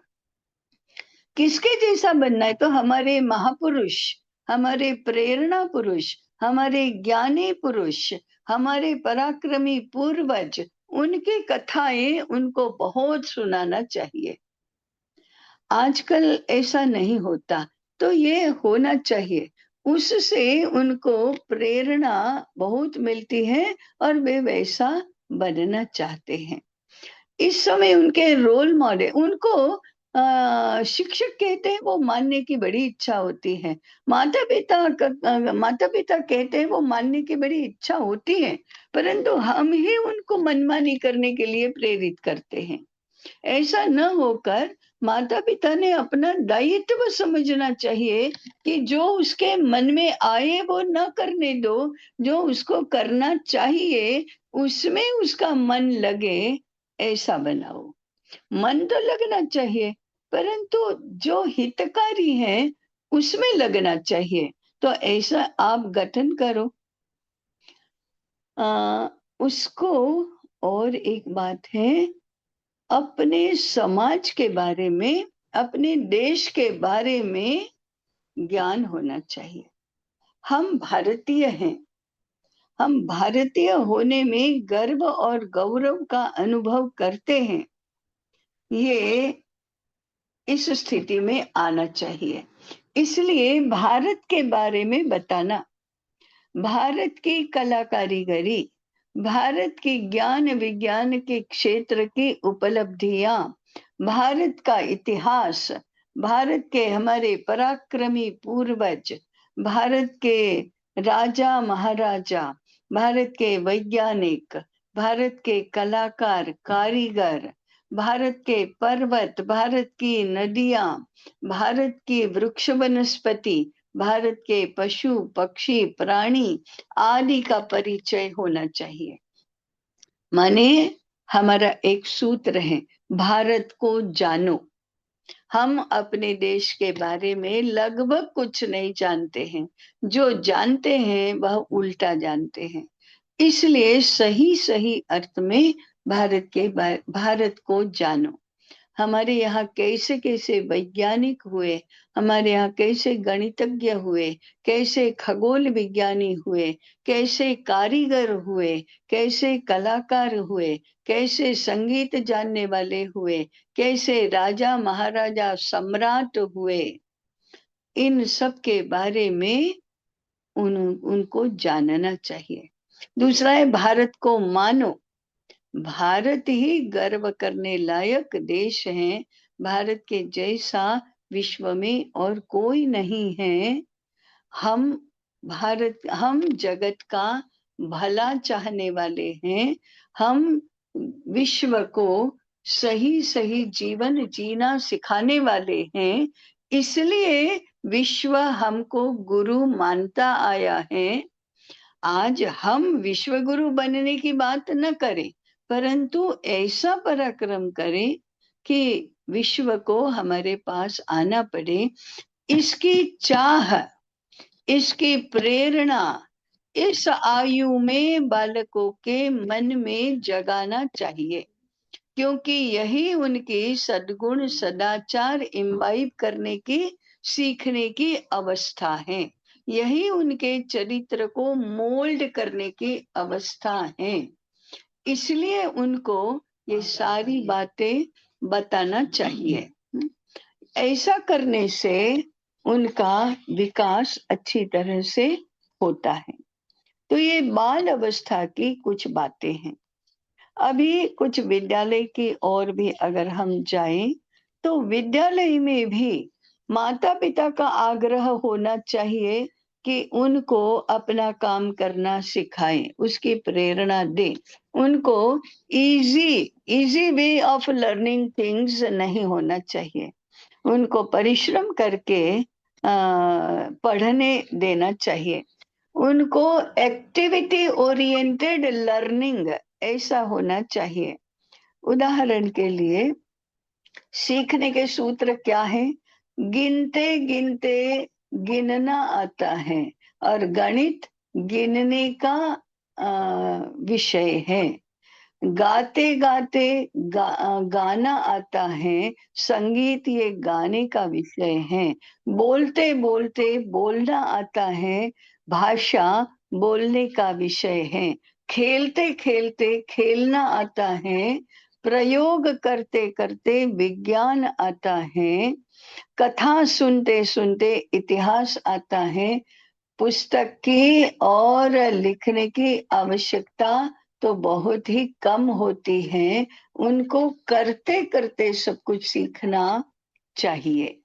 किसके जैसा बनना है? तो हमारे महापुरुष, हमारे प्रेरणा पुरुष, हमारे ज्ञानी पुरुष, हमारे पराक्रमी पूर्वज, उनकी कथाएं उनको बहुत सुनाना चाहिए। आजकल ऐसा नहीं होता, तो ये होना चाहिए। उससे उनको प्रेरणा बहुत मिलती है और वे वैसा बनना चाहते हैं। इस समय उनके रोल मॉडल, उनको शिक्षक कहते हैं वो मानने की बड़ी इच्छा होती है, माता पिता कहते हैं वो मानने की बड़ी इच्छा होती है, परंतु हम ही उनको मनमानी करने के लिए प्रेरित करते हैं। ऐसा न होकर माता पिता ने अपना दायित्व समझना चाहिए कि जो उसके मन में आए वो न करने दो, जो उसको करना चाहिए उसमें उसका मन लगे, ऐसा बनाओ। मन तो लगना चाहिए, परंतु जो हितकारी है उसमें लगना चाहिए। तो ऐसा आप गठन करो। उसको और एक बात है, अपने समाज के बारे में, अपने देश के बारे में ज्ञान होना चाहिए। हम भारतीय हैं, हम भारतीय होने में गर्व और गौरव का अनुभव करते हैं। ये इस स्थिति में आना चाहिए। इसलिए भारत के बारे में बताना, भारत की कला कारीगरी, भारत की ज्ञान विज्ञान के क्षेत्र की उपलब्धियां, भारत का इतिहास, भारत के हमारे पराक्रमी पूर्वज, भारत के राजा महाराजा, भारत के वैज्ञानिक, भारत के कलाकार कारीगर, भारत के पर्वत, भारत की नदियां, भारत की वृक्ष वनस्पति, भारत के पशु पक्षी प्राणी आदि का परिचय होना चाहिए। माने हमारा एक सूत्र है, भारत को जानो। हम अपने देश के बारे में लगभग कुछ नहीं जानते हैं, जो जानते हैं वह उल्टा जानते हैं। इसलिए सही सही अर्थ में भारत को जानो। हमारे यहाँ कैसे कैसे वैज्ञानिक हुए, हमारे यहाँ कैसे गणितज्ञ हुए, कैसे खगोल विज्ञानी हुए, कैसे कारीगर हुए, कैसे कलाकार हुए, कैसे संगीत जानने वाले हुए, कैसे राजा महाराजा सम्राट हुए, इन सब के बारे में उनको जानना चाहिए। दूसरा है भारत को मानो। भारत ही गर्व करने लायक देश है, भारत के जैसा विश्व में और कोई नहीं है। हम जगत का भला चाहने वाले हैं, हम विश्व को सही सही जीवन जीना सिखाने वाले हैं। इसलिए विश्व हमको गुरु मानता आया है। आज हम विश्व गुरु बनने की बात न करें, परंतु ऐसा पराक्रम करें कि विश्व को हमारे पास आना पड़े। इसकी चाह, इसकी प्रेरणा इस आयु में बालकों के मन में जगाना चाहिए, क्योंकि यही उनकी सद्गुण सदाचार इम्बाइब करने की, सीखने की अवस्था है। यही उनके चरित्र को मोल्ड करने की अवस्था है। इसलिए उनको ये सारी बातें बताना चाहिए। ऐसा करने से उनका विकास अच्छी तरह से होता है। तो ये बाल अवस्था की कुछ बातें हैं। अभी कुछ विद्यालय की ओर भी अगर हम जाएं, तो विद्यालय में भी माता पिता का आग्रह होना चाहिए कि उनको अपना काम करना सिखाएं, उसकी प्रेरणा दें। उनको easy way of learning things नहीं होना चाहिए। उनको परिश्रम करके पढ़ने देना चाहिए। उनको एक्टिविटी ओरिएंटेड लर्निंग ऐसा होना चाहिए। उदाहरण के लिए सीखने के सूत्र क्या है? गिनते गिनते गिनना आता है, और गणित गिनने का विषय है। गाते गाते गाना आता है, संगीत ये गाने का विषय है। बोलते बोलते बोलना आता है, भाषा बोलने का विषय है। खेलते खेलते खेलना आता है, प्रयोग करते करते विज्ञान आता है। कथा सुनते सुनते इतिहास आता है। पुस्तक की और लिखने की आवश्यकता तो बहुत ही कम होती है, उनको करते करते सब कुछ सीखना चाहिए।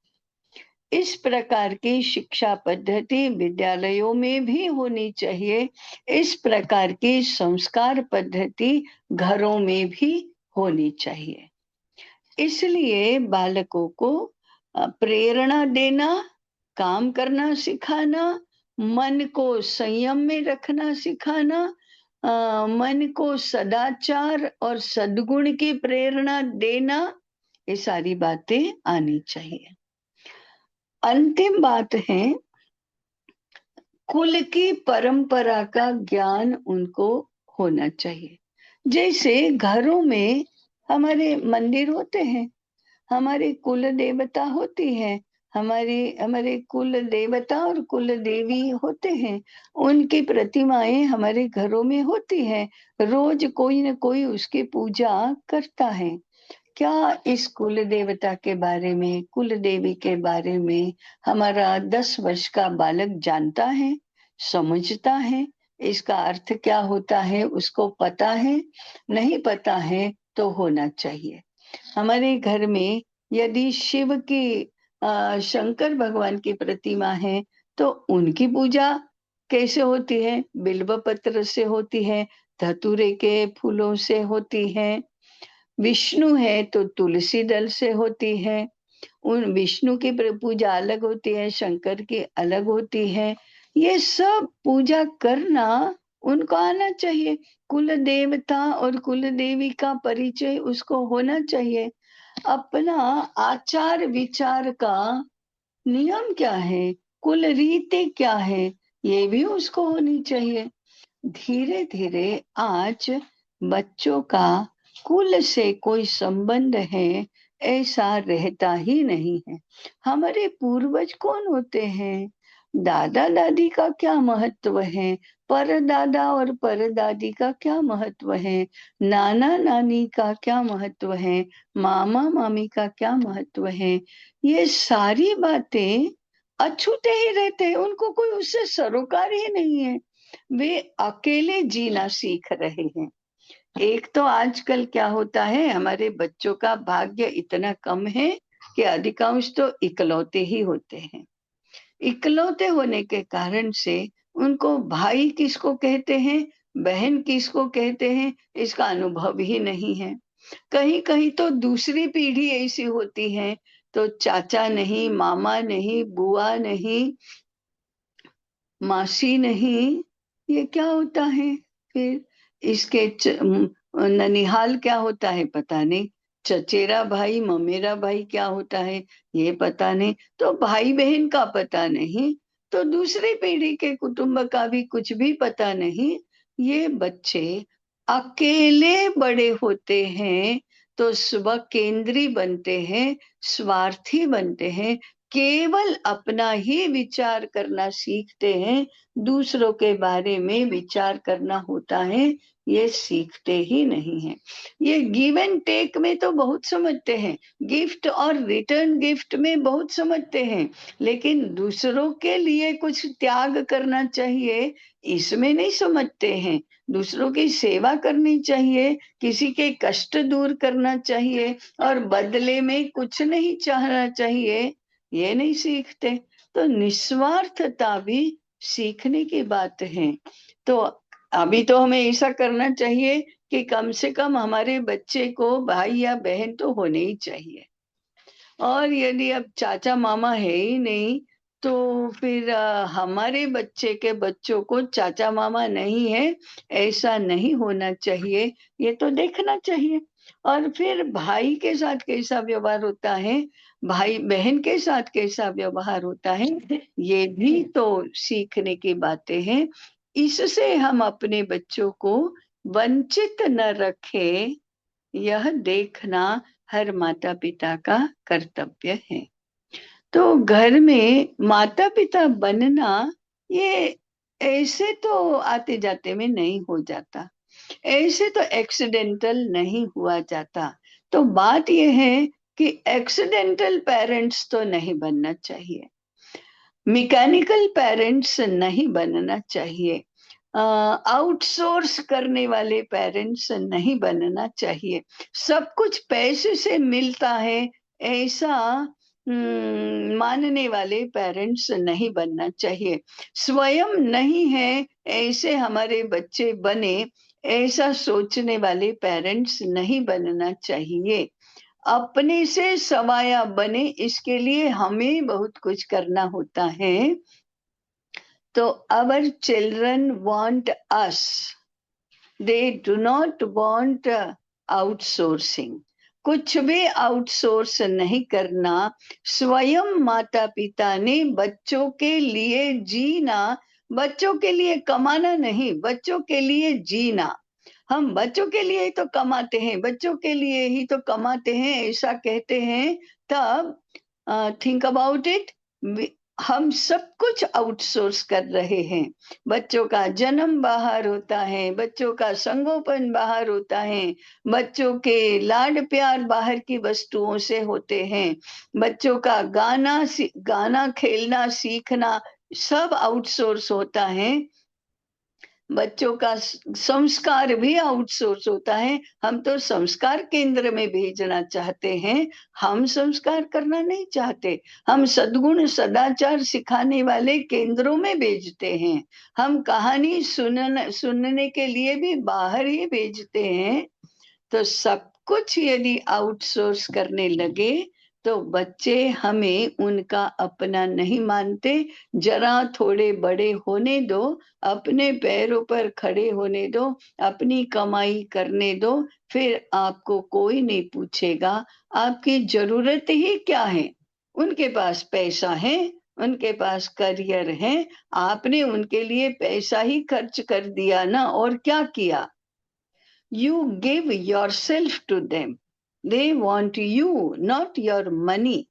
इस प्रकार की शिक्षा पद्धति विद्यालयों में भी होनी चाहिए। इस प्रकार की संस्कार पद्धति घरों में भी होनी चाहिए। इसलिए बालकों को प्रेरणा देना, काम करना सिखाना, मन को संयम में रखना सिखाना, मन को सदाचार और सद्गुण की प्रेरणा देना, ये सारी बातें आनी चाहिए। अंतिम बात है, कुल की परंपरा का ज्ञान उनको होना चाहिए। जैसे घरों में हमारे मंदिर होते हैं, हमारे कुल देवता होती है, हमारे कुल देवता और कुल देवी होते हैं। उनकी प्रतिमाएं हमारे घरों में होती है। रोज कोई न कोई उसकी पूजा करता है। क्या इस कुल देवता के बारे में, कुल देवी के बारे में हमारा 10 वर्ष का बालक जानता है, समझता है? इसका अर्थ क्या होता है उसको पता है? नहीं पता है तो होना चाहिए। हमारे घर में यदि शिव की शंकर भगवान की प्रतिमा है, तो उनकी पूजा कैसे होती है? बिल्व पत्र से होती है, धतूरे के फूलों से होती है। विष्णु है तो तुलसी दल से होती है। उन विष्णु की पूजा अलग होती है, शंकर की अलग होती है। ये सब पूजा करना उनको आना चाहिए। कुल देवता और कुल देवी का परिचय उसको होना चाहिए। अपना आचार विचार का नियम क्या है, कुल रीति क्या है, ये भी उसको होनी चाहिए। धीरे धीरे आज बच्चों का कुल से कोई संबंध है ऐसा रहता ही नहीं है। हमारे पूर्वज कौन होते हैं? दादा दादी का क्या महत्व है? परदादा और परदादी का क्या महत्व है? नाना नानी का क्या महत्व है? मामा मामी का क्या महत्व है? ये सारी बातें अछूते ही रहते हैं, उनको कोई उससे सरोकार ही नहीं है। वे अकेले जीना सीख रहे हैं। एक तो आजकल क्या होता है, हमारे बच्चों का भाग्य इतना कम है कि अधिकांश तो इकलौते ही होते हैं। इकलौते होने के कारण से उनको भाई किसको कहते हैं, बहन किसको कहते हैं, इसका अनुभव ही नहीं है। कहीं कहीं तो दूसरी पीढ़ी ऐसी होती है, तो चाचा नहीं, मामा नहीं, बुआ नहीं, मासी नहीं, ये क्या होता है फिर? इसके ननिहाल क्या होता है पता नहीं, चचेरा भाई ममेरा भाई क्या होता है ये पता नहीं, तो भाई बहन का पता नहीं, तो दूसरी पीढ़ी के कुटुंब का भी कुछ भी पता नहीं। ये बच्चे अकेले बड़े होते हैं तो स्व केंद्री बनते हैं, स्वार्थी बनते हैं, केवल अपना ही विचार करना सीखते हैं। दूसरों के बारे में विचार करना होता है ये सीखते ही नहीं है। ये गिव एंड टेक में तो बहुत समझते हैं, गिफ्ट और रिटर्न गिफ्ट में बहुत समझते हैं, लेकिन दूसरों के लिए कुछ त्याग करना चाहिए इसमें नहीं समझते हैं। दूसरों की सेवा करनी चाहिए, किसी के कष्ट दूर करना चाहिए और बदले में कुछ नहीं चाहना चाहिए, ये नहीं सीखते। तो निस्वार्थता भी सीखने की बात है। तो अभी तो हमें ऐसा करना चाहिए कि कम से कम हमारे बच्चे को भाई या बहन तो होने ही चाहिए। और यदि अब चाचा मामा है ही नहीं, तो फिर हमारे बच्चे के बच्चों को चाचा मामा नहीं है, ऐसा नहीं होना चाहिए, ये तो देखना चाहिए। और फिर भाई के साथ कैसा व्यवहार होता है, भाई बहन के साथ कैसा व्यवहार होता है, ये भी तो सीखने की बातें हैं। इससे हम अपने बच्चों को वंचित न रखें, यह देखना हर माता पिता का कर्तव्य है। तो घर में माता पिता बनना ये ऐसे तो आते जाते में नहीं हो जाता, ऐसे तो एक्सीडेंटल नहीं हुआ जाता। तो बात यह है कि एक्सीडेंटल पेरेंट्स तो नहीं बनना चाहिए, मैकेनिकल पेरेंट्स नहीं बनना चाहिए, आउटसोर्स करने वाले पेरेंट्स नहीं बनना चाहिए। सब कुछ पैसे से मिलता है ऐसा मानने वाले पेरेंट्स नहीं बनना चाहिए। स्वयं नहीं है ऐसे हमारे बच्चे बने, ऐसा सोचने वाले पेरेंट्स नहीं बनना चाहिए। अपने से सवाया बने, इसके लिए हमें बहुत कुछ करना होता है। तो our children want us, they do not want outsourcing। कुछ भी आउटसोर्स नहीं करना। स्वयं माता पिता ने बच्चों के लिए जीना, बच्चों के लिए कमाना नहीं, बच्चों के लिए जीना। हम बच्चों के लिए ही तो कमाते हैं, बच्चों के लिए ही तो कमाते हैं, ऐसा कहते हैं। तब थिंक अबाउट इट, हम सब कुछ आउटसोर्स कर रहे हैं। बच्चों का जन्म बाहर होता है, बच्चों का संगोपन बाहर होता है, बच्चों के लाड प्यार बाहर की वस्तुओं से होते हैं, बच्चों का गाना खेलना सीखना सब आउटसोर्स होता है, बच्चों का संस्कार भी आउटसोर्स होता है। हम तो संस्कार केंद्र में भेजना चाहते हैं, हम संस्कार करना नहीं चाहते। हम सद्गुण सदाचार सिखाने वाले केंद्रों में भेजते हैं, हम कहानी सुनने के लिए भी बाहर ही भेजते हैं। तो सब कुछ यदि आउटसोर्स करने लगे तो बच्चे हमें उनका अपना नहीं मानते। जरा थोड़े बड़े होने दो, अपने पैरों पर खड़े होने दो, अपनी कमाई करने दो, फिर आपको कोई नहीं पूछेगा आपकी जरूरत ही क्या है। उनके पास पैसा है, उनके पास करियर है, आपने उनके लिए पैसा ही खर्च कर दिया ना, और क्या किया। You give yourself to them. They want you, not your money.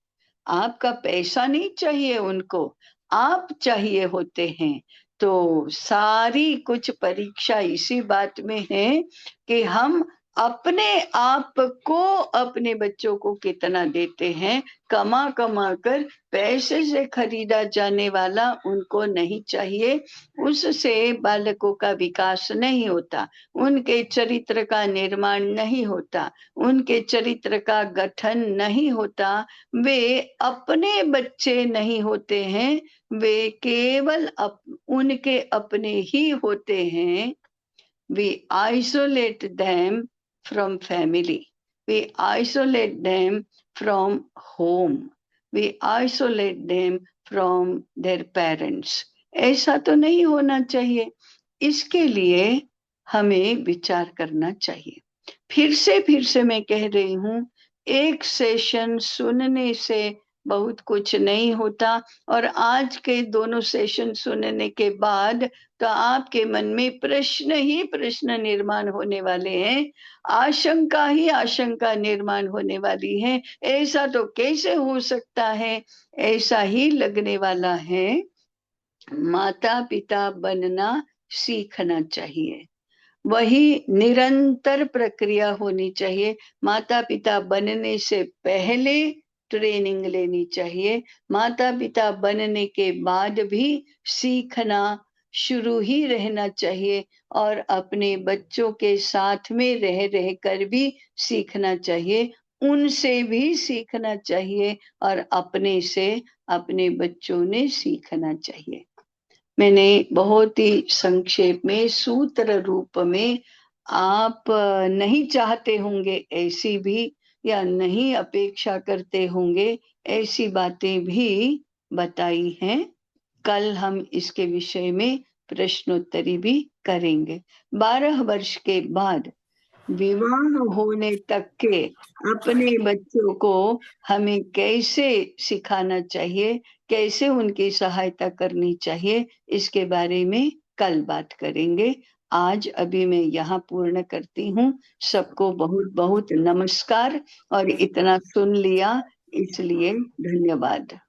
आपका पैसा नहीं चाहिए उनको, आप चाहिए होते हैं। तो सारी कुछ परीक्षा इसी बात में है कि हम अपने आप को अपने बच्चों को कितना देते हैं। कमा कमा कर पैसे से खरीदा जाने वाला उनको नहीं चाहिए, उससे बालकों का विकास नहीं होता, उनके चरित्र का निर्माण नहीं होता, उनके चरित्र का गठन नहीं होता। वे अपने बच्चे नहीं होते हैं, वे केवल उनके अपने ही होते हैं। We isolate them from family, we isolate them from home, we isolate them from their parents। ऐसा तो नहीं होना चाहिए। इसके लिए हमें विचार करना चाहिए। फिर से मैं कह रही हूँ, एक सेशन सुनने से बहुत कुछ नहीं होता, और आज के दोनों सेशन सुनने के बाद तो आपके मन में प्रश्न ही प्रश्न निर्माण होने वाले हैं, आशंका ही आशंका निर्माण होने वाली है। ऐसा तो कैसे हो सकता है, ऐसा ही लगने वाला है। माता पिता बनना सीखना चाहिए, वही निरंतर प्रक्रिया होनी चाहिए। माता पिता बनने से पहले ट्रेनिंग लेनी चाहिए, माता पिता बनने के बाद भी सीखना शुरू ही रहना चाहिए, और अपने बच्चों के साथ में रह रह कर भी सीखना चाहिए, उनसे भी सीखना चाहिए, और अपने से अपने बच्चों ने सीखना चाहिए। मैंने बहुत ही संक्षेप में सूत्र रूप में, आप नहीं चाहते होंगे ऐसी भी, या नहीं अपेक्षा करते होंगे ऐसी बातें भी बताई हैं। कल हम इसके विषय में प्रश्नोत्तरी भी करेंगे। 12 वर्ष के बाद विवाह होने तक के अपने बच्चों को हमें कैसे सिखाना चाहिए, कैसे उनकी सहायता करनी चाहिए, इसके बारे में कल बात करेंगे। आज अभी मैं यहाँ पूर्ण करती हूँ। सबको बहुत बहुत नमस्कार, और इतना सुन लिया इसलिए धन्यवाद।